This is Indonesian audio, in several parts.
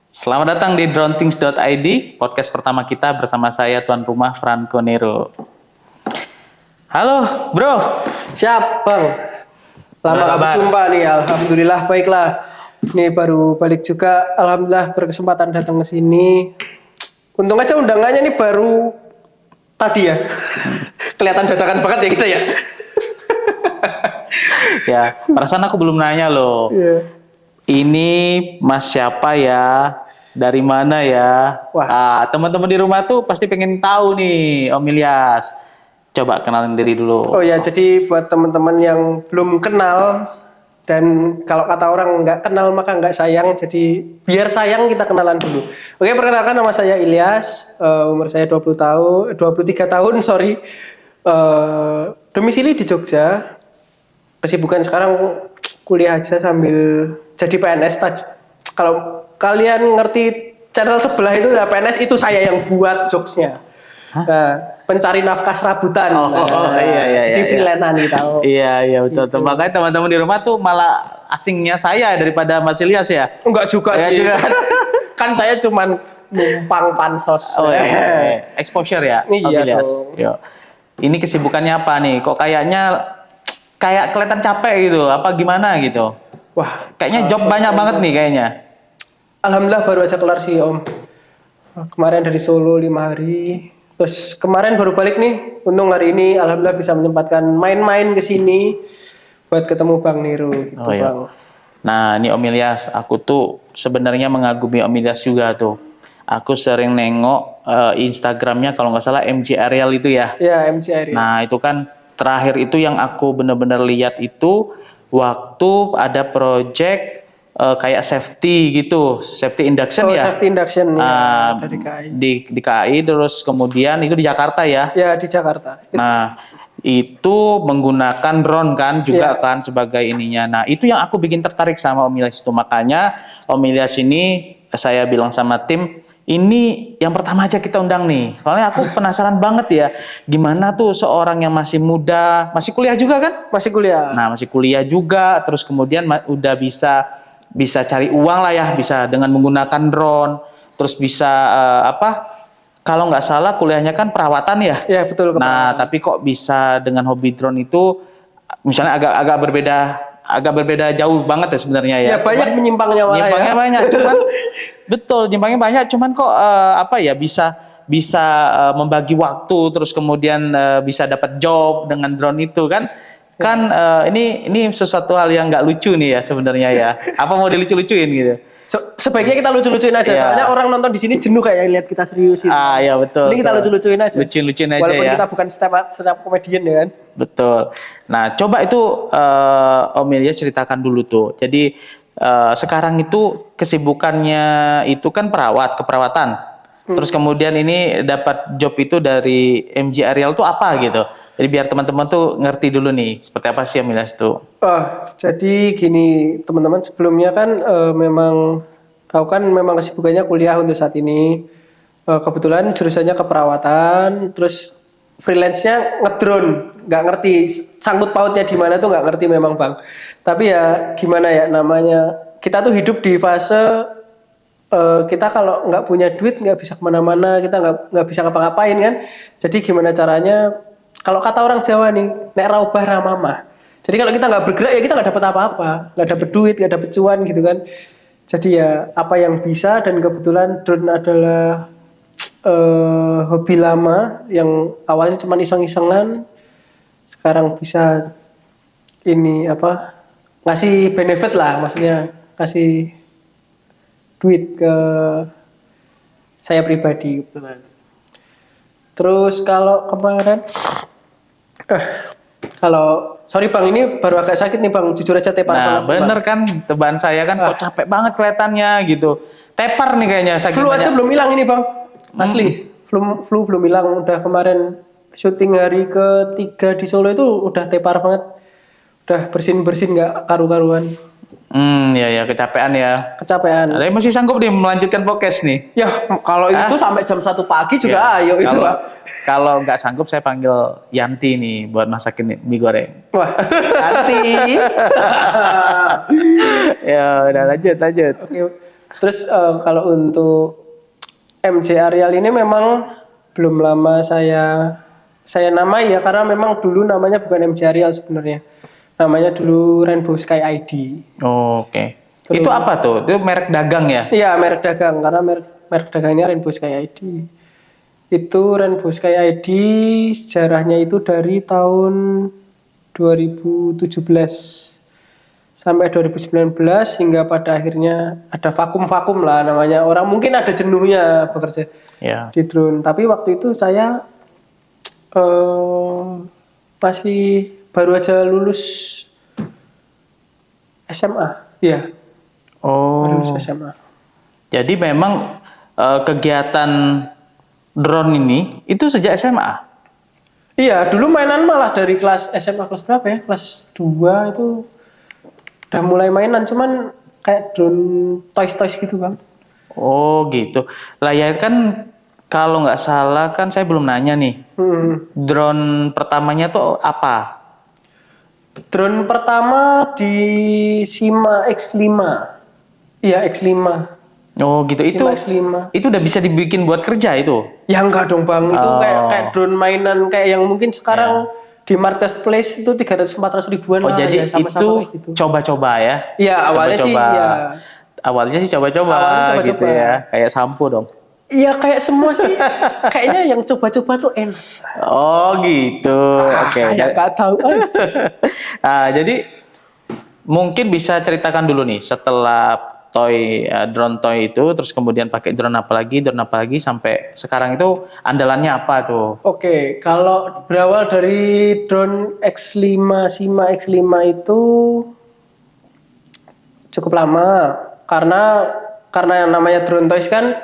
Selamat datang di dronethings.id, podcast pertama kita bersama saya tuan rumah Franco Nero. Halo, bro. Siap, Bang. Lama gak berjumpa nih, alhamdulillah baiklah. Ini baru balik juga, alhamdulillah berkesempatan datang ke sini. Untung aja undangannya nih baru tadi ya. Kelihatan dadakan banget ya kita ya. Ya, perasaan aku belum nanya loh. Iya. Ini Mas siapa ya? Dari mana ya? Wah. Teman-teman di rumah tuh pasti pengen tahu nih, Om Ilyas. Coba kenalin diri dulu. Oh ya, jadi buat teman-teman yang belum kenal dan kalau kata orang nggak kenal maka nggak sayang, jadi biar sayang kita kenalan dulu. Oke, perkenalkan nama saya Ilyas, umur saya 23 tahun, sorry. Domisili di Jogja. Kesibukan sekarang kuliah aja sambil jadi PNS tadi. Kalau kalian ngerti channel sebelah itu ya PNS, itu saya yang buat jokesnya. Nah, pencari nafkah serabutan. Iya. Jadi freelance-an kita. Iya betul. Gitu. Makanya teman-teman di rumah tuh malah asingnya saya daripada Mas Ilyas ya. Enggak juga Enggak sih. juga. Kan saya cuman numpang pansos. Oh iya. Exposure ya. Iya Om Ilyas. dong. Yo. Ini kesibukannya apa nih? Kok kayak kelihatan capek gitu? Apa gimana gitu? Wah, Kayaknya job banyak banget nih kayaknya. alhamdulillah baru aja kelar sih Om. Kemarin dari Solo 5 hari. Terus kemarin baru balik nih. Untung hari ini alhamdulillah bisa menyempatkan main-main ke sini buat ketemu Bang Nero gitu, Oh, iya. Bang. Nah, ini Om Ilyas, aku tuh sebenarnya mengagumi Om Ilyas juga tuh. Aku sering nengok Instagramnya kalau nggak salah MJ Ariel itu ya. Ya, MCR. Nah, itu kan terakhir itu yang aku benar-benar lihat itu waktu ada project kayak safety gitu, safety induction ya. Safety induction ya, dari KAI. Di KAI, terus kemudian itu di Jakarta ya. Ya, di Jakarta. Nah, itu menggunakan drone kan juga kan sebagai ininya. Nah, itu yang aku bikin tertarik sama Om Ilyas itu. Makanya Om Ilyas ini saya bilang sama tim, ini yang pertama aja kita undang nih. Soalnya aku penasaran banget ya, gimana tuh seorang yang masih muda, masih kuliah juga kan? Masih kuliah. Nah, masih kuliah juga, terus kemudian udah bisa cari uang lah ya, bisa dengan menggunakan drone, terus bisa kalau nggak salah kuliahnya kan perawatan ya. Ya, betul. Nah, tapi kok bisa dengan hobi drone itu, misalnya agak berbeda jauh banget ya sebenarnya ya. Ya, banyak menyimpangnya malah Nyimpangnya ya. banyak, cuman betul nyimpangnya banyak, cuman kok bisa membagi waktu, terus kemudian bisa dapat job dengan drone itu kan. Kan ini sesuatu hal yang nggak lucu nih ya sebenarnya ya. Apa mau dilucu-lucuin gitu? Sebaiknya kita lucu-lucuin aja, Iya. soalnya orang nonton di sini jenuh kayak lihat kita serius itu. Ya betul. Ini kita lucu-lucuin aja. Lucuin aja Walaupun ya. kita bukan stand up comedian ya kan. Betul. Nah, coba itu Om Ilyas ceritakan dulu tuh. Jadi sekarang itu kesibukannya itu kan keperawatan. Terus kemudian ini dapat job itu dari MJ Ariel tuh apa gitu. Jadi biar teman-teman tuh ngerti dulu nih seperti apa sih Om Ilyas tuh. Jadi gini teman-teman, sebelumnya kan memang aku kan memang kesibukannya kuliah untuk saat ini. Kebetulan jurusannya keperawatan, terus freelance-nya ngedrone, nggak ngerti sangkut pautnya di mana tuh nggak ngerti memang Bang. Tapi ya gimana ya namanya, kita tuh hidup di fase kita kalau nggak punya duit nggak bisa kemana-mana, kita nggak bisa ngapa-ngapain kan. Jadi gimana caranya? Kalau kata orang Jawa nih, nek ra obah ra mamah. Jadi kalau kita nggak bergerak ya kita nggak dapat apa-apa, nggak dapat duit, nggak dapat cuan gitu kan. Jadi ya apa yang bisa, dan kebetulan drone adalah hobi lama yang awalnya cuma iseng-isengan, sekarang bisa ngasih benefit lah, maksudnya ngasih duit ke saya pribadi kebetulan. Terus kalau kemarin sorry Bang, ini baru agak sakit nih Bang, jujur aja tepar banget. Nah, bener kan teban saya kan kok capek banget kelihatannya gitu. Tepar nih kayaknya sakit. Flu aja belum hilang ini Bang. Asli. Flu belum hilang, udah kemarin syuting hari ke-3 di Solo itu udah tepar banget. Udah bersin-bersin nggak karu-karuan. Ya kecapean ya. Kecapean. Tapi masih sanggup nih melanjutkan podcast nih. Ya, kalau itu sampai jam 1 pagi juga ayo itu. Kalau nggak sanggup saya panggil Yanti nih buat masakin mie goreng. Wah, Yanti. Ya udah lanjut. Oke. Terus kalau untuk MC Arial ini memang belum lama saya namai ya, karena memang dulu namanya bukan MC Arial sebenarnya. Namanya dulu Rainbow Sky ID. Oh, oke. Itu apa tuh? Itu merek dagang ya? Iya, merek dagang, karena merek dagangnya Rainbow Sky ID. Itu Rainbow Sky ID sejarahnya itu dari tahun 2017 sampai 2019 hingga pada akhirnya ada vakum-vakum lah namanya. Orang mungkin ada jenuhnya bekerja Ya. di drone. Tapi waktu itu saya masih baru aja lulus SMA. Iya, baru Oh. lulus SMA. Jadi memang kegiatan drone ini itu sejak SMA. Iya, dulu mainan malah dari kelas SMA kelas berapa ya? Kelas 2 itu udah mulai mainan, cuman kayak drone toys gitu kan. Oh gitu. Lah ya kan kalau nggak salah kan saya belum nanya nih. Drone pertamanya tuh apa? Drone pertama di Sima X5. Iya, X5. Oh gitu. Sima X5. Itu udah bisa dibikin buat kerja itu. Ya enggak dong Bang, itu kayak drone mainan kayak yang mungkin sekarang di marketplace itu 300-400 ribuan Oh lah. jadi ya, sama-sama itu kayak gitu. coba-coba ya? Iya, awalnya sih Coba-coba. ya. Awalnya sih coba-coba Awalnya coba-coba. gitu ya. Kayak sampo dong. Iya kayak semua sih. Kayaknya yang coba-coba tuh enak. Oh gitu. Oke. Kayak nggak tahu aja. Jadi mungkin bisa ceritakan dulu nih setelah drone toy itu, terus kemudian pakai drone apa lagi sampai sekarang itu andalannya apa tuh? Oke, kalau berawal dari drone X5, Sima X5 itu cukup lama karena yang namanya drone toys kan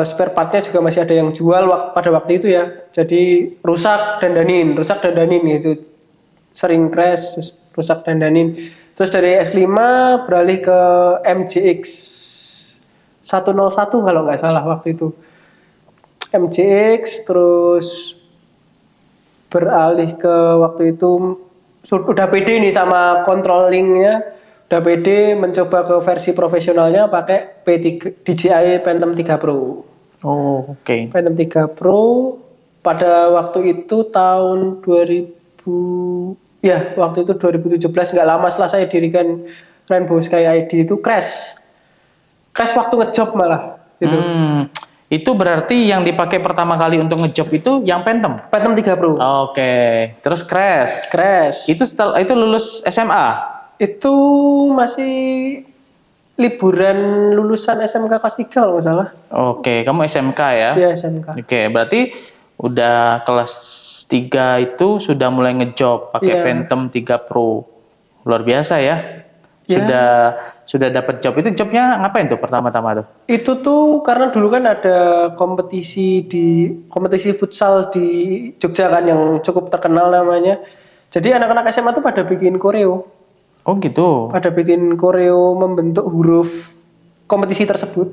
spare partnya juga masih ada yang jual pada waktu itu ya. Jadi rusak dandanin itu sering crash, terus rusak dandanin. Terus dari S5 beralih ke MGX 101 kalau nggak salah waktu itu. MGX terus beralih ke waktu itu udah pede nih sama controllingnya, udah pede mencoba ke versi profesionalnya pakai DJI Phantom 3 Pro. Oh oke. Phantom 3 Pro pada waktu itu tahun 2000 ya waktu itu 2017, nggak lama setelah saya dirikan Rainbow Sky ID itu crash waktu ngejob malah gitu. Itu berarti yang dipakai pertama kali untuk ngejob itu yang Phantom 3 Pro. Oke. Terus crash. Itu lulus SMA. Itu masih liburan lulusan SMK kelas 3 kalau nggak salah. Oke, kamu SMK ya? Iya, SMK. Oke, berarti udah kelas 3 itu sudah mulai ngejob pakai Phantom 3 Pro. Luar biasa ya. Sudah dapat job. Itu jobnya ngapain tuh pertama-tama tuh? Itu tuh karena dulu kan ada kompetisi futsal di Jogja kan yang cukup terkenal namanya. Jadi anak-anak SMA tuh pada bikin koreo. Oh gitu. Pada bikin koreo membentuk huruf kompetisi tersebut.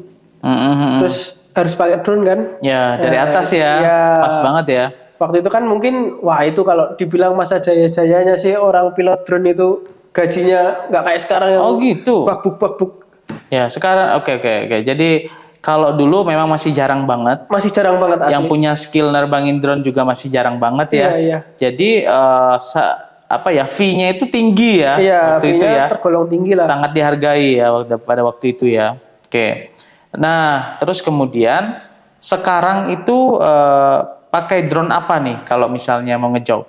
Terus harus pakai drone kan? Ya, dari atas ya. Pas banget ya. Waktu itu kan mungkin, wah itu kalau dibilang masa jaya-jayanya sih orang pilot drone itu gajinya nggak kayak sekarang yang gitu. Bakbuk. Ya, sekarang oke. Jadi kalau dulu memang masih jarang banget. Masih jarang banget asli. Yang punya skill nerbangin drone juga masih jarang banget ya. Iya. Jadi fee-nya itu tinggi ya. Iya, waktu itu ya. Tergolong tinggi lah. Sangat dihargai ya pada waktu itu ya. Oke. Nah, terus kemudian sekarang itu pakai drone apa nih kalau misalnya mau ngejob?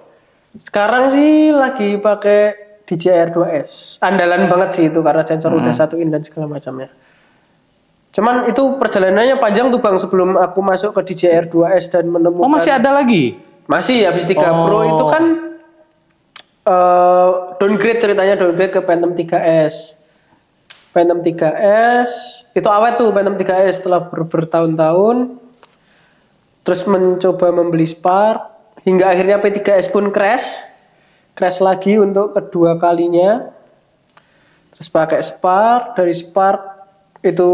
Sekarang sih lagi pakai DJI R2S. Andalan banget sih itu karena sensor udah satuin dan segala macamnya. Cuman itu perjalanannya panjang tuh Bang sebelum aku masuk ke DJI R2S dan menemukan. Oh, masih ada lagi? Masih, habis 3 Pro itu kan downgrade ke Phantom 3S. Phantom 3S itu awet tuh Phantom 3S setelah bertahun-tahun. Terus mencoba membeli Spark hingga akhirnya P3S pun crash lagi untuk kedua kalinya. Terus pakai Spark, dari Spark itu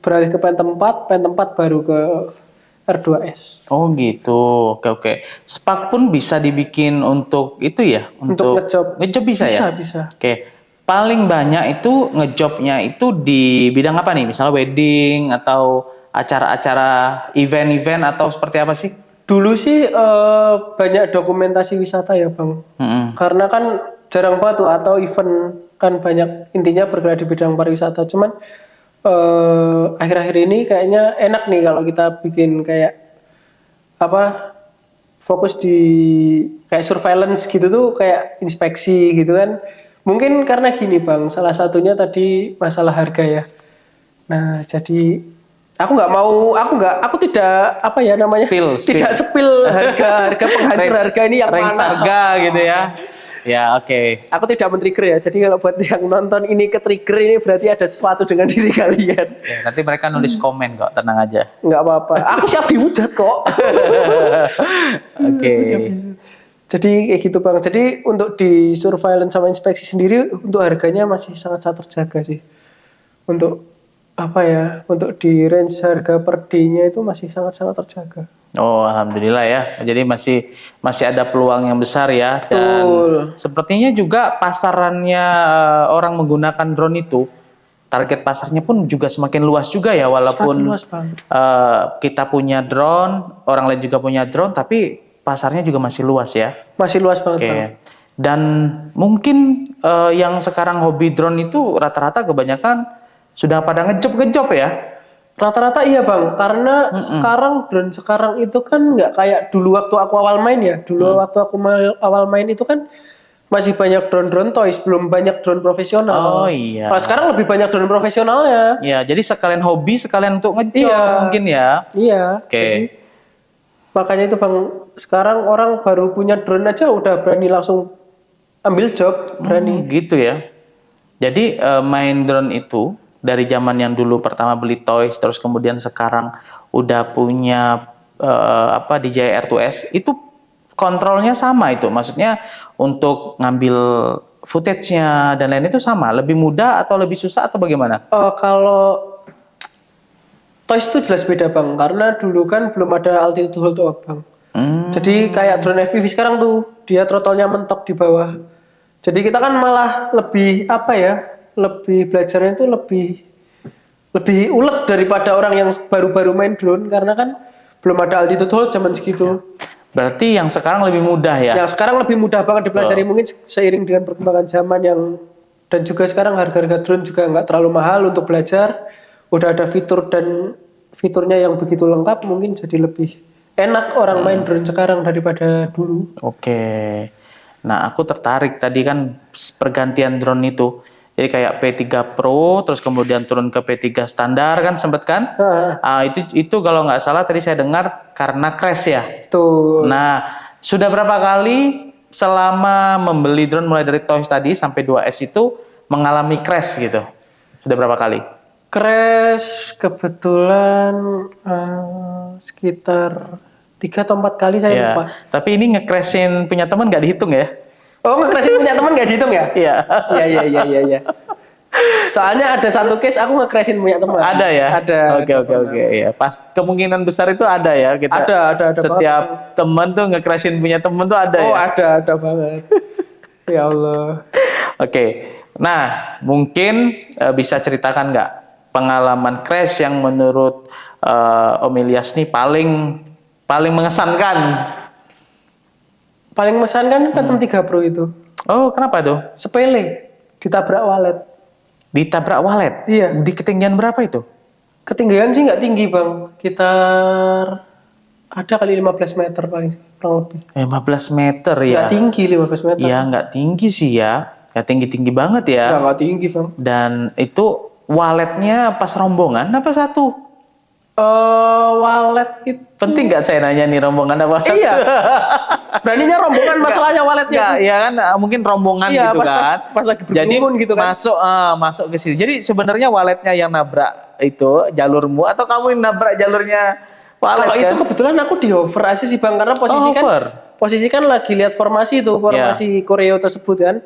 beralih ke Phantom 4 baru ke R2S. Oh gitu, oke. Spark pun bisa dibikin untuk itu ya? Untuk ngejob bisa ya? Bisa. Oke. paling banyak itu ngejobnya itu di bidang apa nih? Misalnya wedding atau acara-acara event-event atau seperti apa sih? Dulu sih banyak dokumentasi wisata ya Bang. Mm-mm. Karena kan jarang banget tuh atau event kan banyak intinya bergerak di bidang pariwisata. Cuman akhir-akhir ini kayaknya enak nih kalau kita bikin kayak apa fokus di kayak surveillance gitu tuh kayak inspeksi gitu kan. Mungkin karena gini Bang, salah satunya tadi masalah harga ya. Nah, jadi aku tidak apa ya namanya? Tidak spill harga penghancur harga ini yang range mana. harga gitu ya. Ya, oke. Aku tidak men-trigger ya. Jadi kalau buat yang nonton ini ke-trigger ini berarti ada sesuatu dengan diri kalian. Ya, nanti mereka nulis komen kok, tenang aja. Nggak apa-apa. Aku siap dihujat kok. Oke. Jadi kayak gitu Bang. Jadi untuk di surveillance sama inspeksi sendiri untuk harganya masih sangat-sangat terjaga sih. Untuk apa ya? Untuk di range harga per day-nya itu masih sangat-sangat terjaga. Oh, alhamdulillah ya. Jadi masih ada peluang yang besar ya. Dan Betul. sepertinya juga pasarannya orang menggunakan drone itu, target pasarnya pun juga semakin luas juga ya. Walaupun Semakin luas, Bang. kita punya drone, orang lain juga punya drone, tapi pasarnya juga masih luas ya. Masih luas banget Oke. Bang. Dan mungkin yang sekarang hobi drone itu rata-rata kebanyakan sudah pada ngejob ya. Rata-rata iya Bang, karena sekarang drone sekarang itu kan nggak kayak dulu waktu aku awal main ya. Dulu waktu aku awal main itu kan masih banyak drone-drone toys, belum banyak drone profesional. Oh iya. Kalau sekarang lebih banyak drone profesionalnya. Ya, jadi sekalian hobi, sekalian untuk ngejob Iya. mungkin ya. Iya. Oke. Jadi makanya itu Bang, sekarang orang baru punya drone aja udah berani langsung ambil job, berani. Gitu ya. Jadi main drone itu dari zaman yang dulu pertama beli toys, terus kemudian sekarang udah punya DJI R2S, itu kontrolnya sama itu. Maksudnya untuk ngambil footage-nya dan lain itu sama. Lebih mudah atau lebih susah atau bagaimana? Kalau toys itu jelas beda Bang, karena dulu kan belum ada altitude hold tuh Bang. Jadi kayak drone FPV sekarang tuh, dia throttle-nya mentok di bawah. Jadi kita kan malah lebih apa ya, lebih belajarnya itu lebih ulet daripada orang yang baru-baru main drone, karena kan belum ada altitude hold zaman segitu. Berarti yang sekarang lebih mudah ya? Yang sekarang lebih mudah banget dipelajari, mungkin seiring dengan perkembangan zaman dan juga sekarang harga-harga drone juga nggak terlalu mahal untuk belajar. Udah ada fitur dan fiturnya yang begitu lengkap, mungkin jadi lebih enak orang main drone sekarang daripada dulu. Oke. Nah, aku tertarik tadi kan pergantian drone itu. Jadi kayak P3 Pro, terus kemudian turun ke P3 standar kan sempet kan? Itu kalau nggak salah tadi saya dengar karena crash ya. Tuh. Nah, sudah berapa kali selama membeli drone mulai dari toys tadi sampai 2S itu mengalami crash gitu? Sudah berapa kali? Crash kebetulan sekitar 3 atau 4 kali saya lupa. Tapi ini nge-crashin punya teman nggak dihitung ya? Oh, nge-crashin punya teman nggak dihitung ya? Iya. Iya. Soalnya ada satu case aku nge-crashin punya teman. Ada ya? Ada. Oke. Ya, pas kemungkinan besar itu ada ya kita. Ada setiap teman tuh nge-crashin punya teman tuh ada ya? Oh, ada banget. Ya Allah. Oke. Nah, mungkin bisa ceritakan nggak pengalaman crash yang menurut Om Ilyas nih paling mengesankan? Paling mengesankan Phantom 3 Pro itu. Oh, kenapa tuh? Sepele, ditabrak walet. Ditabrak walet? Iya. Di ketinggian berapa itu? Ketinggian sih nggak tinggi Bang, sekitar ada kali 15 meter paling kurang lebih. 15 meter ya? Nggak tinggi 15 meter. Iya, nggak tinggi sih ya. Nggak tinggi-tinggi banget ya. Nggak tinggi Bang. Dan itu waletnya pas rombongan apa satu? Walet itu Penting nggak saya nanya nih rombongan apa satu? Iya. Beraninya rombongan masalahnya waletnya. Iya kan, mungkin rombongan Iya, gitu kan. Pas lagi Jadi berkerumun gitu kan. masuk ke sini. Jadi sebenarnya waletnya yang nabrak itu jalurmu atau kamu yang nabrak jalurnya walet? Kalau kan? itu kebetulan aku di hover aja sih Bang, karena posisi kan lagi lihat formasi itu, formasi koreo tersebut kan.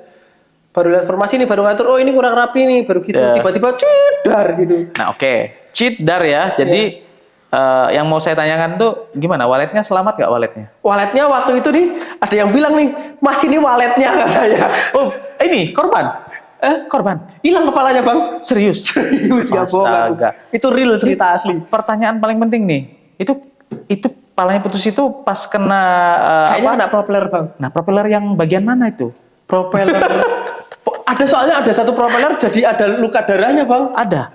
Baru lihat formasi nih, baru ngatur, oh ini kurang rapi nih, baru gitu. Tiba-tiba cidar gitu. Nah cidar ya. Jadi yang mau saya tanyakan tuh gimana? Waletnya selamat nggak waletnya? Waletnya waktu itu nih ada yang bilang nih, Mas ini waletnya katanya. Oh ini korban? Korban. Hilang kepalanya bang. Serius? Serius ya bohong aku. Astaga. Itu real cerita asli. Pertanyaan paling penting nih. Itu palanya putus itu pas kena Kayaknya kena propeller bang. Nah, propeller yang bagian mana itu? Propeller. Ada soalnya ada satu propeller jadi ada luka darahnya bang. Ada.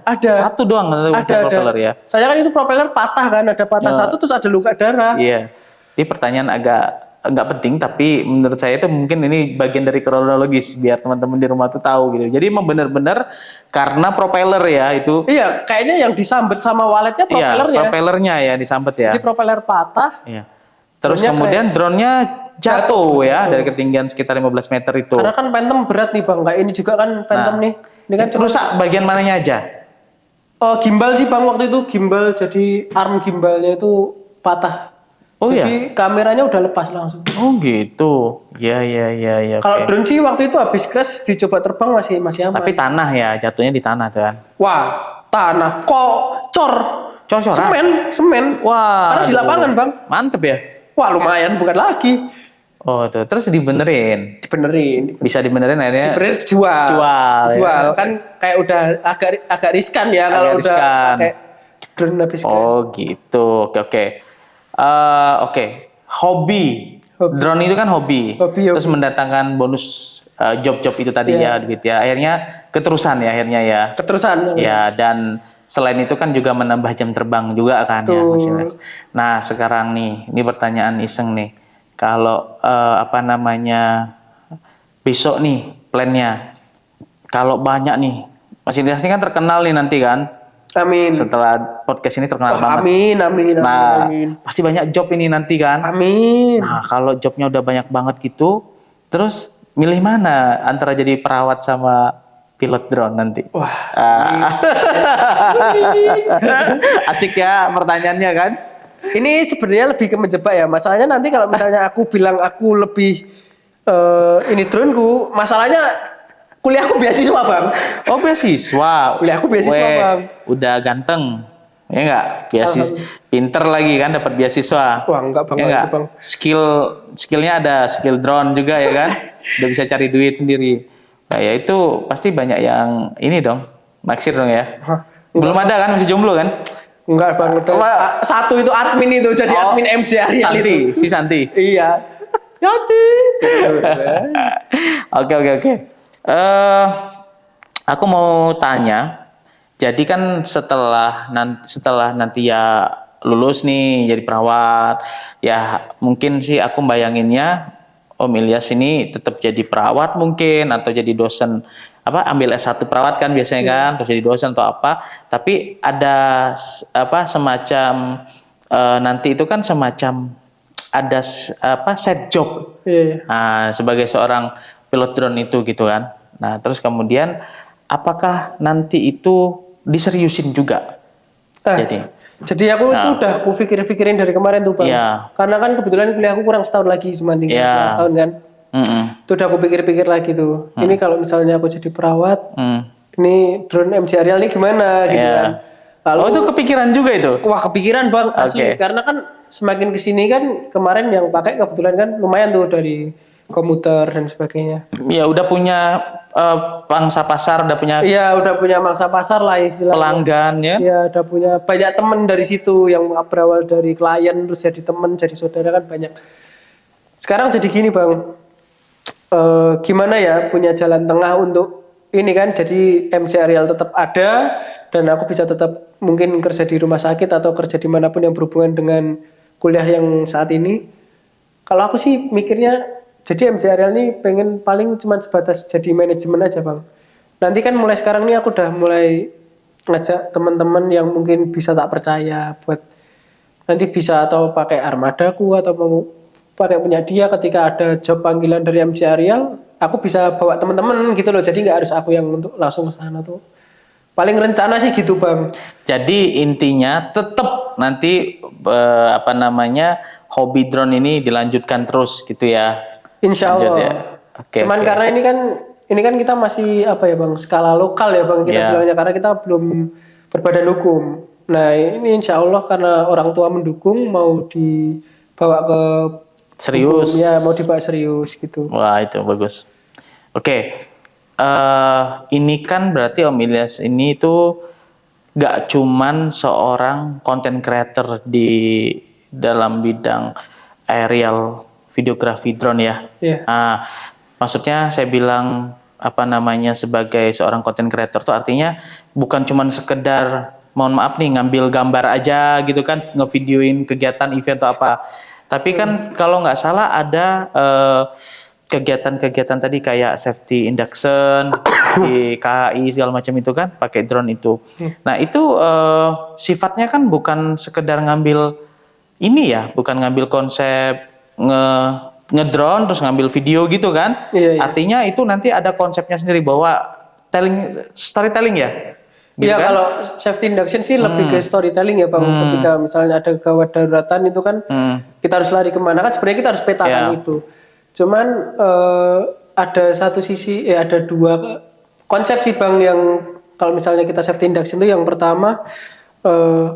Satu doang propeller ya. Saya kan itu propeller patah kan, ada patah satu terus ada luka darah. Iya. Ini pertanyaan agak nggak penting tapi menurut saya itu mungkin ini bagian dari kronologis biar teman-teman di rumah tuh tahu gitu. Jadi emang benar-benar karena propeller ya itu. Iya, kayaknya yang disambet sama waletnya propellernya. Iya, propellernya ya disambet ya. Jadi propeller patah. Iya. Terus Drone-nya kemudian crash. drone-nya jatuh ya dari ketinggian sekitar 15 meter itu. Karena kan Phantom berat nih bang, kayak ini juga kan Phantom nih. Ini kan cuma rusak bagian mananya aja? gimbal sih bang waktu itu gimbal, jadi arm gimbalnya itu patah. Oh jadi kameranya udah lepas langsung. Oh gitu. Ya. Kalau oke. drone sih waktu itu habis crash dicoba terbang masih aman. Tapi tanah ya, jatuhnya di tanah tuh kan. Wah, tanah kok Cor-coran. semen. Wah. Karena di aduh. lapangan bang. Mantep ya. Wah lumayan, bukan lagi. Oh tuh, terus dibenerin. Dibenerin. Bisa dibenerin akhirnya. Dibenerin jual ya. kan kayak udah agak riskan ya kalau udah riskan. pakai drone habis crash. Oh gitu. Oke. Oke. Hobi. Drone itu kan hobi. Terus mendatangkan bonus job-job itu tadi ya, duit ya. Akhirnya keterusan ya Keterusan. Ya, dan selain itu kan juga menambah jam terbang juga kan ya, Mas Ilyas. Nah, sekarang nih, ini pertanyaan iseng nih. Kalau besok nih plannya, kalau banyak nih, Mas Ilyas ini kan terkenal nih nanti kan? Amin. Setelah podcast ini terkenal banget. Amin. Nah, pasti banyak job ini nanti kan? Amin. Nah, kalau jobnya udah banyak banget gitu, terus milih mana antara jadi perawat sama pilot drone nanti? Wah. Asik ya pertanyaannya kan? Ini sebenarnya lebih ke menjebak ya. Masalahnya nanti kalau misalnya aku bilang aku lebih ini droneku, masalahnya kuliahku beasiswa bang. Oh beasiswa. Kuliahku beasiswa bang. Udah ganteng, ya enggak? Pinter lagi kan dapat beasiswa. Wah enggak bang, Ya enggak? bang. Skillnya ada, skill drone juga ya kan? Udah bisa cari duit sendiri. Nah ya itu pasti banyak yang ini dong, naksir dong ya. Belum ada kan, masih jomblo kan? Enggak bang, satu itu admin itu jadi admin MC Ariel itu. Si Santi. Iya. Santi. Oke. Aku mau tanya. Jadi kan setelah nanti ya lulus nih jadi perawat, ya mungkin sih aku bayanginnya Om Ilyas ini tetap jadi perawat mungkin atau jadi dosen ambil S1 perawat kan biasanya kan, terus jadi dosen atau apa, tapi ada semacam nanti itu kan semacam ada side job. Iya. Nah, sebagai seorang pilot drone itu gitu kan. Nah, terus kemudian apakah nanti itu diseriusin juga? Jadi aku itu udah aku pikirin dari kemarin tuh bang. Iya. Karena kan kebetulan kuliahku kurang setahun lagi, cuma tinggal setahun kan. Itu udah aku pikir-pikir lagi tuh. Ini kalau misalnya aku jadi perawat, ini drone MC Ariel ini gimana gitu kan. Lalu, itu kepikiran juga itu? Wah kepikiran bang, asli. Karena kan semakin kesini kan kemarin yang pakai kebetulan kan lumayan tuh dari komuter dan sebagainya. Ya udah punya pangsa pasar, udah punya. Iya udah punya mangsa pasar lah istilahnya. Pelanggan ya. Iya udah punya banyak temen dari situ yang berawal dari klien terus jadi temen jadi saudara kan banyak. Sekarang jadi gini bang, gimana ya punya jalan tengah untuk ini kan, jadi MC Ariel tetap ada dan aku bisa tetap mungkin kerja di rumah sakit atau kerja dimanapun yang berhubungan dengan kuliah yang saat ini. Kalau aku sih mikirnya jadi MC Ariel ini pengen paling cuma sebatas jadi manajemen aja bang. Nanti kan mulai sekarang nih aku udah mulai ngajak teman-teman yang mungkin bisa tak percaya buat nanti bisa atau pakai armadaku atau mau pakai punya dia ketika ada job panggilan dari MC Ariel, aku bisa bawa teman-teman gitu loh. Jadi nggak harus aku yang untuk langsung ke sana tuh. Paling rencana sih gitu bang. Jadi intinya tetap nanti hobi drone ini dilanjutkan terus gitu ya. Insya Allah. Ya. Cuman karena ini kan kita masih bang, skala lokal ya bang kita bilangnya, karena kita belum berbadan hukum. Nah ini insya Allah karena orang tua mendukung mau dibawa ke serius. Hukum, ya mau dibawa serius gitu. Wah itu bagus. Oke. ini kan berarti Om Ilyas ini tuh gak cuman seorang content creator di dalam bidang aerial videografi drone ya. Iya. Maksudnya saya bilang apa namanya sebagai seorang content creator tuh artinya bukan cuman sekedar mohon maaf nih ngambil gambar aja gitu kan, ngevideoin kegiatan event atau apa. Tapi kan kalau nggak salah ada kegiatan-kegiatan tadi kayak safety induction di KAI segala macam itu kan pakai drone itu. Nah itu sifatnya kan bukan sekedar ngambil ini ya, bukan ngambil konsep ngedrone terus ngambil video gitu kan. Iya, iya. Artinya itu nanti ada konsepnya sendiri bahwa storytelling ya. Gitu Iya, kan? kalau safety induction sih lebih ke storytelling ya Bang. Ketika misalnya ada gawat daruratan itu kan kita harus lari kemana kan sebenarnya kita harus petakan Iya. itu. Cuman ada satu sisi, ada dua konsep sih Bang yang kalau misalnya kita safety induction itu yang pertama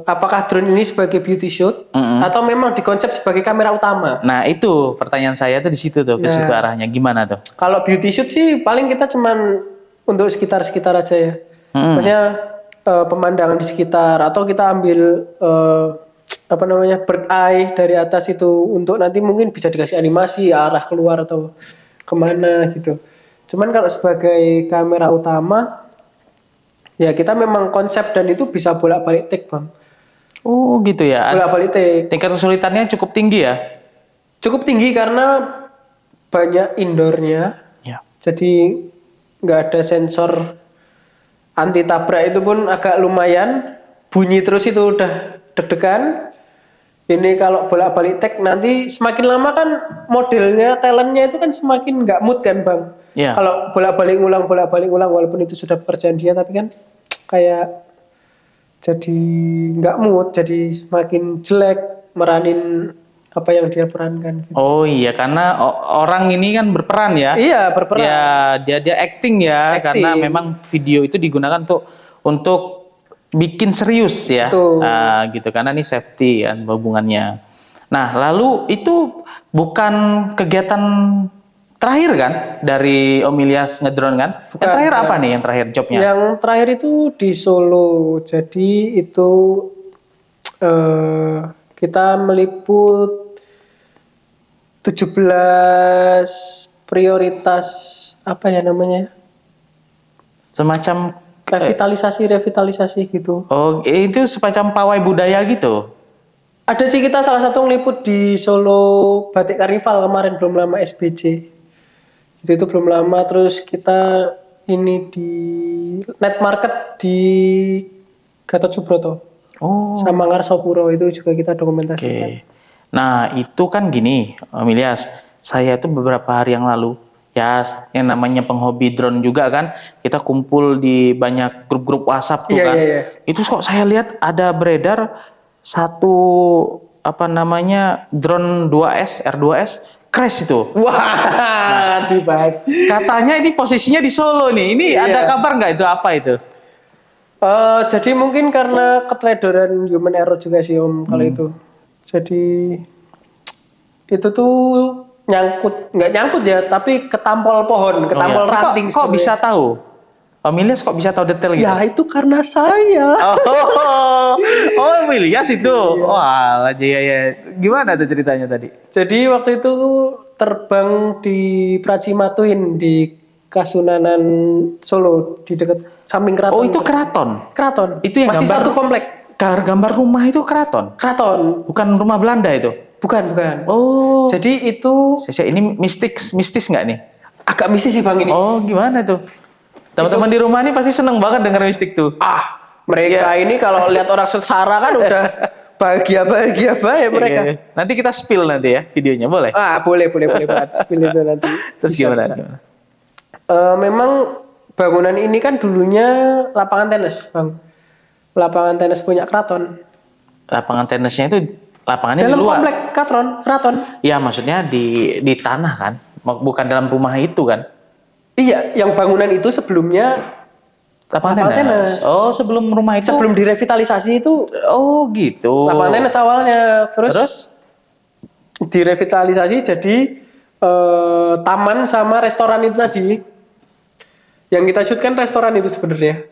apakah drone ini sebagai beauty shoot atau memang dikonsep sebagai kamera utama? Nah itu pertanyaan saya tuh di situ tuh, ke situ arahnya gimana tuh? Kalau beauty shoot sih paling kita cuman untuk sekitar-sekitar aja ya. Maksudnya pemandangan di sekitar atau kita ambil apa namanya bird eye dari atas itu untuk nanti mungkin bisa dikasih animasi arah keluar atau kemana gitu. Cuman kalau sebagai kamera utama ya kita memang konsep dan itu bisa bolak-balik take Bang. Oh gitu ya. Bolak-balik take. Tingkat kesulitannya cukup tinggi ya? Cukup tinggi karena banyak indoornya. Ya. Jadi nggak ada sensor anti tabrak itu pun agak lumayan. Bunyi terus itu udah deg-degan. Ini kalau bolak-balik tag nanti semakin lama kan modelnya, talentnya itu kan semakin nggak mood kan Bang. Iya. Kalau bolak-balik ulang walaupun itu sudah perjanjian tapi kan kayak jadi nggak mood, jadi semakin jelek meranin apa yang dia perankan. Gitu. Oh iya, karena orang ini kan berperan ya. Iya, berperan. Ya, dia acting ya, Acting. karena memang video itu digunakan untuk bikin serius ya. Betul. Nah, gitu karena ini safety kan hubungannya. Nah, lalu itu bukan kegiatan terakhir kan dari Om Ilyas ngedrone kan? Yang terakhir apa nih yang terakhir jobnya? Yang terakhir itu di Solo. Jadi itu kita meliput 17 prioritas apa ya namanya? Semacam Revitalisasi gitu. oh, itu semacam pawai budaya gitu. Ada sih kita salah satu ngeliput di Solo Batik Karnival kemarin belum lama SBC. Itu belum lama terus kita ini di Net Market di Gatot Subroto. Oh. Sama Ngarsopuro itu juga kita dokumentasikan. Oke. Nah, itu kan gini, Om Ilyas. Saya itu beberapa hari yang lalu, ya yang namanya penghobi drone juga kan, kita kumpul di banyak grup-grup WhatsApp tuh Iya, kan. iya, iya. Itu kok saya lihat ada beredar satu apa namanya drone 2S, R2S, crash itu. Wah, dibahas. Katanya ini posisinya di Solo nih. Ini Iya. ada kabar nggak itu apa itu? Jadi mungkin karena keteledoran human error juga sih Om kalau itu. Jadi itu tuh nggak nyangkut ya, tapi ketampol pohon, ketampol Oh, ya. ranting. Kok bisa tahu? Om Ilyas kok bisa tahu detail gitu? Ya itu karena saya. Oh, Ilyas itu. Wah, ya. Gimana tuh ceritanya tadi? Jadi waktu itu terbang di Pracimatuin di Kasunanan Solo di dekat samping keraton. Oh, itu keraton. Keraton. Itu yang masih gambar satu komplek. Gambar rumah itu keraton. Keraton. Bukan rumah Belanda itu. Bukan. Oh. Jadi itu Ini mistis nggak nih? agak mistis sih Bang ini. Oh, gimana tuh? Teman-teman di rumah ini pasti seneng banget denger mistik tuh. Mereka ini kalau lihat orang sengsara kan udah bahagia mereka. Iya. Nanti kita spill nanti ya videonya, boleh? Boleh banget spill itu nanti. Terus Bisa. gimana? Memang bangunan ini kan dulunya lapangan tenis, Bang. Lapangan tenis punya keraton. Lapangan tenisnya itu lapangannya Dalam di luar. komplek keraton. Ya, maksudnya di tanah kan, bukan dalam rumah itu kan. Iya, yang bangunan itu sebelumnya Lapangan tenis. Oh, sebelum rumah itu. sebelum direvitalisasi itu Oh, gitu. lapangan tenis awalnya. Terus direvitalisasi jadi taman sama restoran itu tadi. Yang kita shoot kan restoran itu sebenarnya.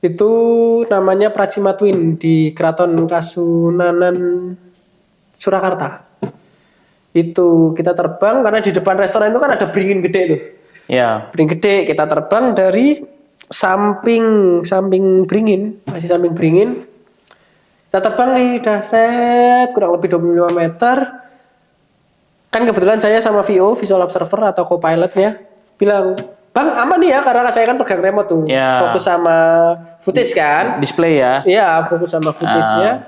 Itu namanya Pracima Twin di Keraton Kasunanan Surakarta. Itu kita terbang karena di depan restoran itu kan ada beringin gede tuh. Ya. Beringin gede, kita terbang dari samping beringin, masih samping beringin. Kita terbang nih, dasret kurang lebih 25 meter. Kan kebetulan saya sama VO, Visual Observer atau co-pilotnya bilang, "Bang, aman nih ya karena saya kan pegang remote tuh." Ya. Fokus sama footage kan? Display ya. Iya, fokus sama footage-nya.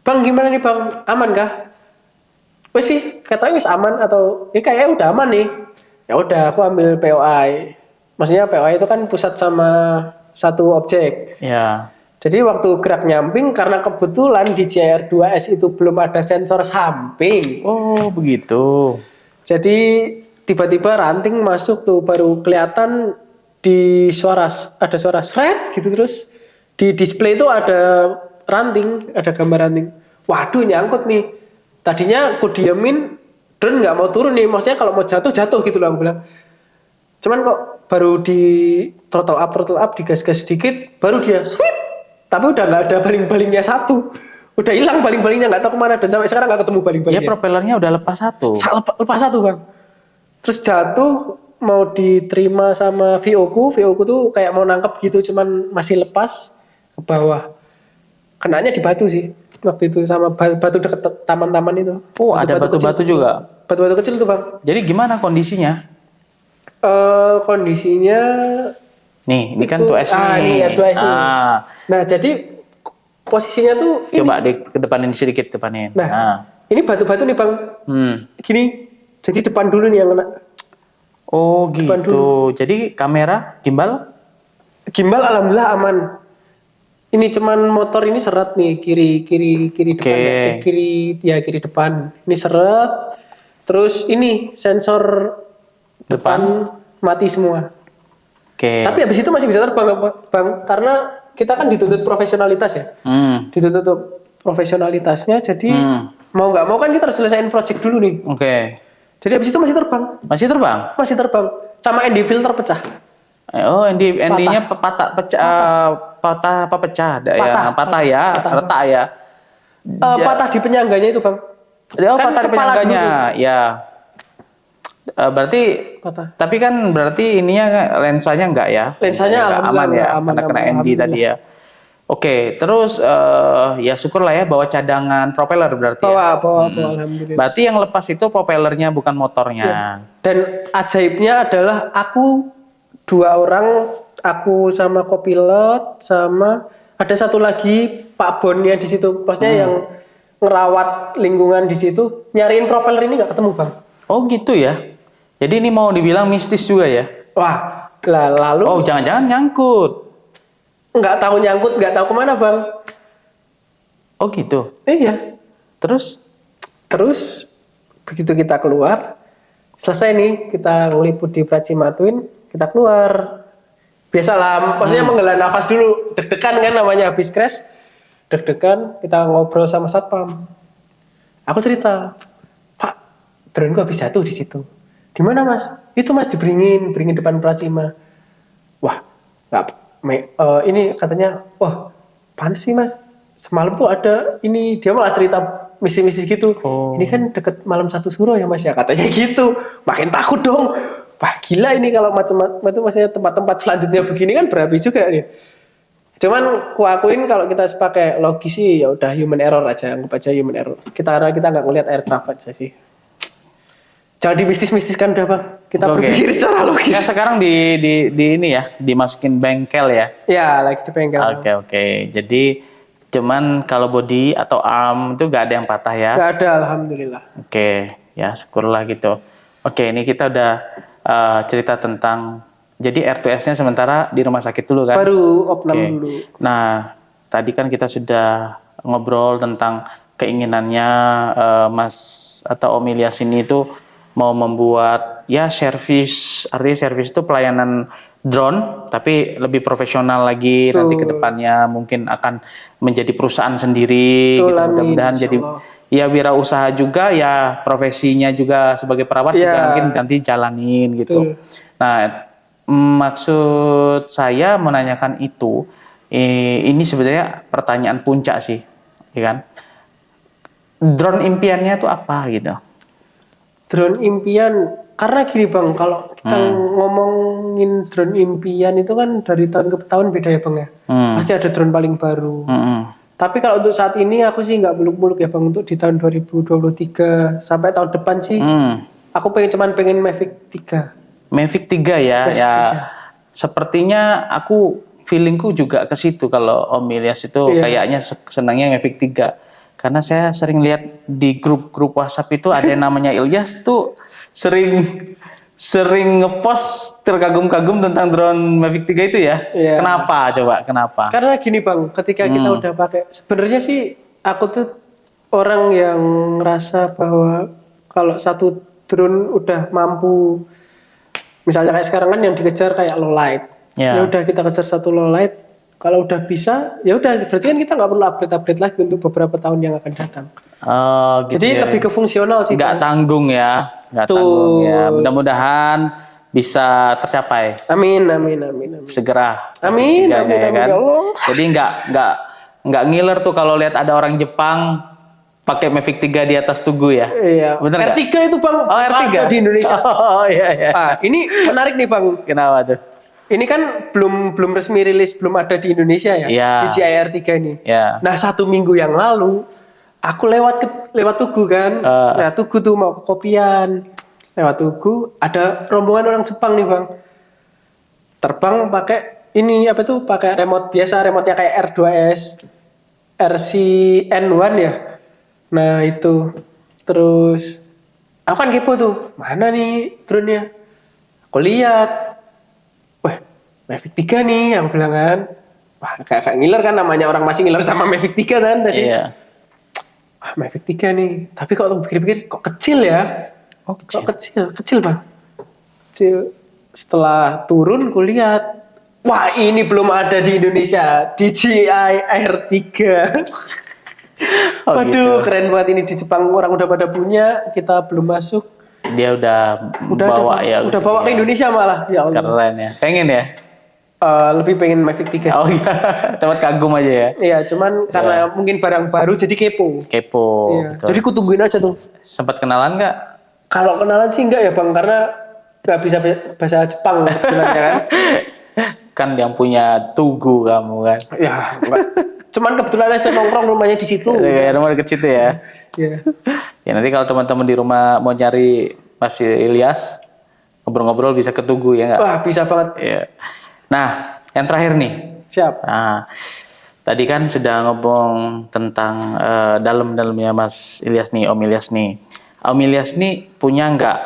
"Bang, gimana nih, Bang? Aman kah?" Wes sih, katanya wes aman atau ya kayaknya udah aman nih. Ya udah, aku ambil POI. Maksudnya POI itu kan pusat sama satu objek. Ya. Jadi waktu gerak nyamping karena kebetulan di JR2S itu belum ada sensor samping. Oh, begitu. Jadi tiba-tiba ranting masuk tuh baru kelihatan di ada suara sret gitu, terus di display itu ada ranting, ada gambar ranting. Waduh, nyangkut nih. Tadinya aku diemin, drone nggak mau turun nih. Maksudnya kalau mau jatuh gitu loh aku bilang. Cuman kok baru di throttle up, digas-gas sedikit, baru dia sweep. Tapi udah nggak ada baling-balingnya satu. Udah hilang baling-balingnya, nggak tahu kemana. Dan sampai sekarang nggak ketemu baling-balingnya. Ya propellernya udah lepas satu. Lepas satu, Bang. Terus jatuh, mau diterima sama VO ku tuh kayak mau nangkep gitu, cuman masih lepas ke bawah. Kenanya di batu sih. Waktu itu sama batu deket taman-taman itu. Oh, ada batu-batu juga. Batu-batu kecil tuh, Bang. Jadi gimana kondisinya? Kondisinya Nih, ini kan 2S ini nih. R2S nih. Nah, jadi posisinya tuh Coba kedepanin sedikit depanin. Nah, ini batu-batu nih, Bang. Gini. Jadi depan dulu nih yang kena. Oh, Depan gitu. Jadi kamera, gimbal? Gimbal alhamdulillah aman. Ini cuman motor ini seret nih kiri depan, kiri depan. Ini seret. Terus ini sensor depan mati semua. Tapi habis itu masih bisa terbang, Bang, karena kita kan dituntut profesionalitas ya. Dituntut profesionalitasnya, jadi mau nggak mau kan kita harus selesaiin project dulu nih. Jadi habis itu masih terbang. Masih terbang. Sama ND filter pecah. Oh, ND-nya patah ya, retak ya. Patah di penyangganya itu, Bang. Oh, kan patah di penyangganya, ya. Berarti patah. Tapi kan berarti ininya lensanya enggak ya? Lensanya aman ya, aman, karena kena ND tadi ya. Oke, terus ya syukurlah ya bawa cadangan propeller berarti bawa alhamdulillah. Berarti yang lepas itu propellernya bukan motornya. Ya. Dan ajaibnya adalah dua orang, aku sama kopilot, sama ada satu lagi Pak Bonnya di situ, maksudnya yang ngerawat lingkungan di situ, nyariin propeller ini nggak ketemu, Bang. Oh gitu ya. Jadi ini mau dibilang mistis juga ya? Wah, lalu. Oh, jangan-jangan nyangkut. Nggak tahu nyangkut, nggak tahu kemana, Bang. Oh gitu. Iya. Terus begitu kita keluar, selesai nih kita ngeliput di Pracima Twin, kita keluar. Biasalah, maksudnya menghela nafas dulu, deg-degan kan namanya habis crash. Deg-degan, kita ngobrol sama satpam. Aku cerita, "Pak, drone gua habis jatuh di situ." "Di mana, Mas?" "Itu, Mas, di beringin depan Pracima." Wah, ini katanya, "Wah, pantes sih, Mas. Semalam tuh ada ini," dia malah cerita mistis-mistis gitu. "Ini kan deket Malam Satu Suro ya, Mas ya," katanya gitu. Makin takut dong. Wah, gila ini kalau macam-macam itu, maksudnya tempat-tempat selanjutnya begini kan berapi juga nih. Cuman kuakuin kalau kita pakai logis sih ya udah human error aja, anggap aja human error. Kita nggak ngelihat aircraft aja sih. Jangan dimistis-mistiskan udah, Bang. Kita berpikir secara logis. Ya sekarang di ini ya, dimasukin bengkel ya. Ya, lagi di bengkel. Oke. Jadi cuman kalau body atau arm itu nggak ada yang patah ya? Nggak ada, alhamdulillah. Oke, ya syukurlah gitu. Oke, ini kita udah cerita tentang jadi R2S-nya sementara di rumah sakit dulu kan? Baru opnam dulu. Nah, tadi kan kita sudah ngobrol tentang keinginannya Mas atau Om Ilyas ini itu mau membuat ya service, artinya service itu pelayanan drone tapi lebih profesional lagi. Nanti ke depannya mungkin akan menjadi perusahaan sendiri gitu. Mudah-mudahan jadi ya wirausaha juga, ya profesinya juga sebagai perawat juga mungkin nanti jalanin gitu. Nah, maksud saya menanyakan itu, ini sebenarnya pertanyaan puncak sih, ya kan? Drone impiannya tuh apa gitu? Drone impian, karena gini Bang, kalau kita ngomongin drone impian itu kan dari tahun ke tahun beda ya Bang ya. Pasti ada drone paling baru. Tapi kalau untuk saat ini aku sih nggak muluk-muluk ya Bang, untuk di tahun 2023 sampai tahun depan sih. Aku pengen Mavic 3. Mavic 3 ya, Mavic ya 3. sepertinya feelingku juga ke situ kalau Om Ilyas itu Iya. kayaknya senangnya Mavic 3. Karena saya sering lihat di grup-grup WhatsApp itu ada yang namanya Ilyas tuh sering ngepost terkagum-kagum tentang drone Mavic 3 itu ya. Iya. Kenapa coba? Kenapa? Karena gini Bang, ketika kita udah pakai, sebenarnya sih aku tuh orang yang ngerasa bahwa kalau satu drone udah mampu, misalnya kayak sekarang kan yang dikejar kayak low light. Ya. Ya udah kita kejar satu low light, kalau udah bisa, ya udah berarti kan kita nggak perlu upgrade lagi untuk beberapa tahun yang akan datang. Oh, gitu Jadi ya. lebih ke fungsional sih. Nggak Bang. tanggung ya, nggak Tuh. tanggung ya. Mudah-mudahan bisa tercapai Amin. segera. Amin, Tiganya, amin, ya amin, kan? ya Allah. Jadi nggak ngiler tuh kalau lihat ada orang Jepang pakai Mavic 3 di atas Tugu ya. Iya. Bener nggak? R3 itu Bang, Oh, R3 ada di Indonesia. Oh iya. Ah, ini menarik nih Bang. Kenapa tuh? Ini kan belum resmi rilis, belum ada di Indonesia ya. Iya. DJI R3 ini. Ya. Nah, 1 minggu yang lalu aku lewat Tugu kan. Nah, Tugu tuh mau ke Kopian. Lewat Tugu ada rombongan orang Jepang nih, Bang. Terbang pakai ini apa tuh? Pakai remote biasa, remote-nya kayak R2S. RCN1 ya. Nah, itu. Terus aku kan kepo tuh. Mana nih drone-nya? Aku lihat. Wah, Mavic 3 nih yang bilang kan. Wah, kayak ngiler kan, namanya orang masih ngiler sama Mavic 3 kan tadi. Iya. Wah, Mavic 3 nih. Tapi kalau pikir-pikir kok kecil ya? Oh, Kok kecil Bang. Kecil. Setelah turun kulihat, wah ini belum ada di Indonesia, DJI R3. Oh, Waduh, gitu. keren banget ini, di Jepang orang udah pada punya, kita belum masuk. Dia udah bawa ada, ya. udah bawa ke Indonesia malah. Ya Allah. Keren ya. Pengen ya? Lebih pengen Mavic 3 sih. Oh iya. Tempat kagum aja ya. Iya, cuman karena mungkin barang baru jadi kepo. Kepo. Iya. Betul. Jadi kutungguin aja tuh. Sempat kenalan nggak? Kalau kenalan sih enggak ya Bang, karena nggak bisa bahasa Jepang bilangnya kan. Kan yang punya Tugu kamu kan. Ya, enggak. Cuman kebetulan aja nongkrong rumahnya di situ. Ya, rumah deket situ ya. Iya. Ya nanti kalau teman-teman di rumah mau nyari Mas Ilyas, ngobrol-ngobrol bisa ke Tugu ya nggak? Wah, bisa banget. Iya. Nah, yang terakhir nih. Siap. Nah, tadi kan sudah ngomong tentang dalam-dalamnya Mas Ilyas nih, Om Ilyas nih. Om Ilyas nih punya nggak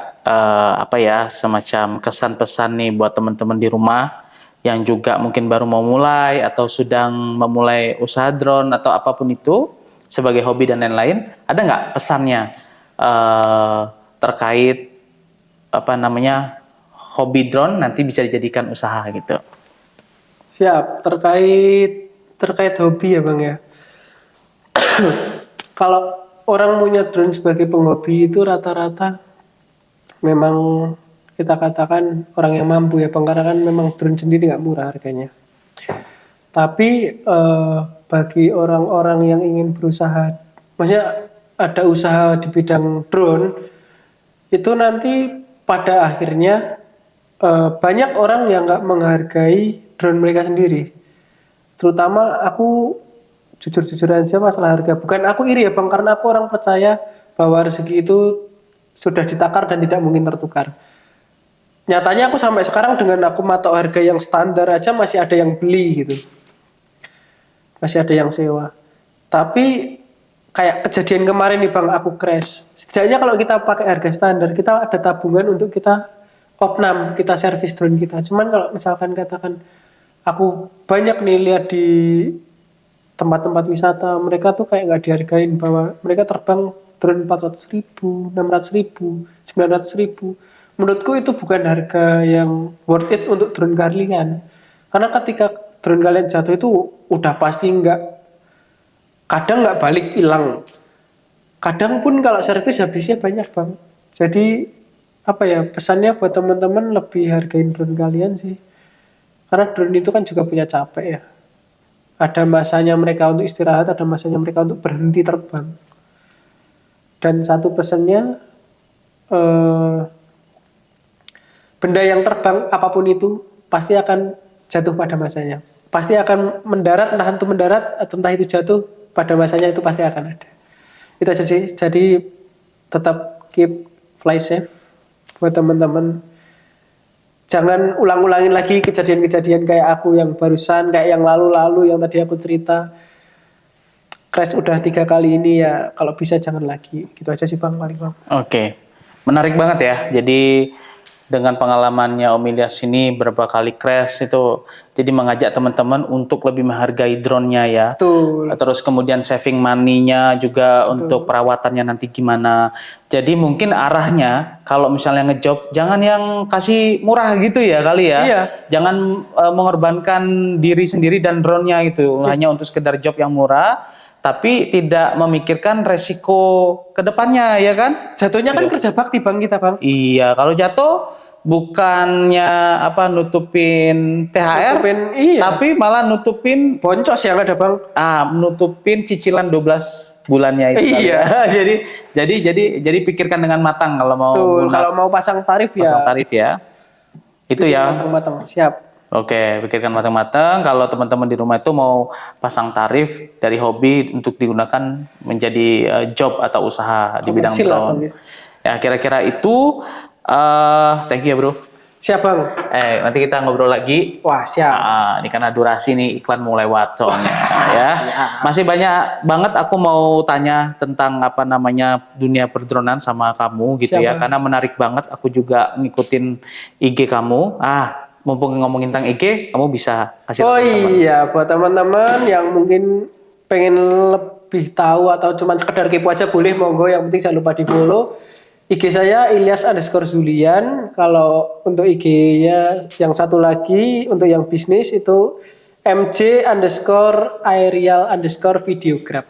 apa ya, semacam kesan-pesan nih buat teman-teman di rumah yang juga mungkin baru mau mulai atau sedang memulai usaha drone atau apapun itu sebagai hobi dan lain-lain, ada nggak pesannya terkait apa namanya hobi drone nanti bisa dijadikan usaha gitu? Siap. Terkait hobi ya Bang ya. Kalau orang punya drone sebagai penghobi itu rata-rata memang kita katakan orang yang mampu ya Bang, karena kan memang drone sendiri nggak murah harganya. Tapi bagi orang-orang yang ingin berusaha, maksudnya ada usaha di bidang drone, itu nanti pada akhirnya banyak orang yang nggak menghargai drone mereka sendiri. Terutama aku jujur-jujur aja masalah harga. Bukan aku iri ya Bang, karena aku orang percaya bahwa rezeki itu sudah ditakar dan tidak mungkin tertukar. Nyatanya aku sampai sekarang dengan aku matok harga yang standar aja masih ada yang beli gitu. Masih ada yang sewa. Tapi kayak kejadian kemarin nih Bang, aku crash. Setidaknya kalau kita pakai harga standar, kita ada tabungan untuk kita opnam, kita servis drone kita. Cuman kalau misalkan katakan aku banyak nih lihat di tempat-tempat wisata, mereka tuh kayak nggak dihargain, bahwa mereka terbang drone 400.000, 600.000, 900.000. Menurutku itu bukan harga yang worth it untuk drone kalian. Karena ketika drone kalian jatuh itu udah pasti kadang nggak balik, hilang. Kadang pun kalau servis habisnya banyak Bang. Jadi apa ya, pesannya buat teman-teman lebih hargain drone kalian sih. Karena drone itu kan juga punya capek ya. Ada masanya mereka untuk istirahat, ada masanya mereka untuk berhenti terbang. Dan satu pesannya, benda yang terbang apapun itu pasti akan jatuh pada masanya. Pasti akan mendarat, entah itu mendarat atau entah itu jatuh, pada masanya itu pasti akan ada. Itu aja sih. Jadi tetap keep fly safe buat teman-teman. Jangan ulang-ulangin lagi kejadian-kejadian kayak aku yang barusan, kayak yang lalu-lalu yang tadi aku cerita. Crash udah 3 kali ini ya, kalau bisa jangan lagi. Gitu aja sih Bang, paling Bang. Oke, menarik banget ya. Jadi dengan pengalamannya Om Ilyas ini berapa kali crash itu, jadi mengajak teman-teman untuk lebih menghargai drone-nya ya. Betul. Terus kemudian saving money-nya juga untuk perawatannya nanti gimana. Jadi mungkin arahnya kalau misalnya ngejob jangan yang kasih murah gitu ya kali ya. Iya. Jangan mengorbankan diri sendiri dan drone-nya itu hanya untuk sekedar job yang murah, tapi tidak memikirkan resiko ke depannya ya kan? Jatuhnya kan kerja bakti Bang kita Bang. Iya, kalau jatuh bukannya apa nutupin THR, Iya. tapi malah nutupin Boncos yang ada Bang. nutupin cicilan 12 bulannya itu kali Iya. ya. jadi pikirkan dengan matang kalau mau Betul. Kalau mau pasang tarif pasang ya. tarif ya. Itu ya. Matang-matang. Siap. Oke, pikirkan matang-matang. Kalau teman-teman di rumah itu mau pasang tarif dari hobi untuk digunakan menjadi job atau usaha di bidang Komersil lah, drone. Bang. Ya, kira-kira itu. Thank you ya bro. Siap Bang. Nanti kita ngobrol lagi. Wah siap. Ini karena durasi nih iklan mau lewat soalnya ya. Masih banyak banget aku mau tanya tentang apa namanya dunia perdronan sama kamu gitu Siap, ya. Bang. Karena menarik banget. Aku juga ngikutin IG kamu. Mumpung ngomongin tentang IG, kamu bisa kasih Oh tahu teman-teman. iya, buat teman-teman yang mungkin pengen lebih tahu atau cuma sekedar kepo aja boleh, monggo. Yang penting jangan lupa di follow IG saya Ilyas_Zulian. Kalau untuk IG-nya yang satu lagi untuk yang bisnis itu mj_aerial_videograph.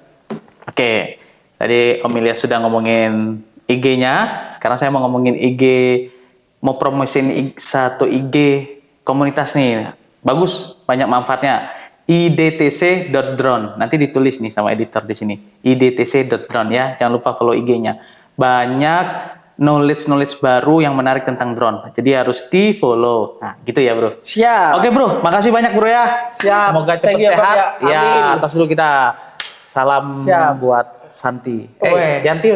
Oke, tadi Om Ilyas sudah ngomongin IG-nya. Sekarang saya mau ngomongin IG, mau promosiin satu IG komunitas nih. Bagus, banyak manfaatnya. idtc.drone. Nanti ditulis nih sama editor di sini. idtc.drone ya. Jangan lupa follow IG-nya. Banyak knowledge baru yang menarik tentang drone. Jadi harus di-follow. Nah, gitu ya, Bro. Siap. Oke, Bro. Makasih banyak, Bro ya. Siap. Semoga cepat Thank you, sehat. Bang, ya. Amin. Atas dulu kita. Salam Siap. buat Santi. Yanti,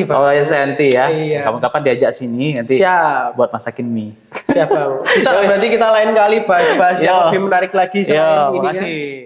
Bang. Oh ya, Santi ya. Iya. Kapan-kapan diajak sini nanti Siap. buat masakin mie. Siap Bang. Bisa berarti kita lain kali bahas-bahas yang lebih menarik lagi selain ini. Makasih.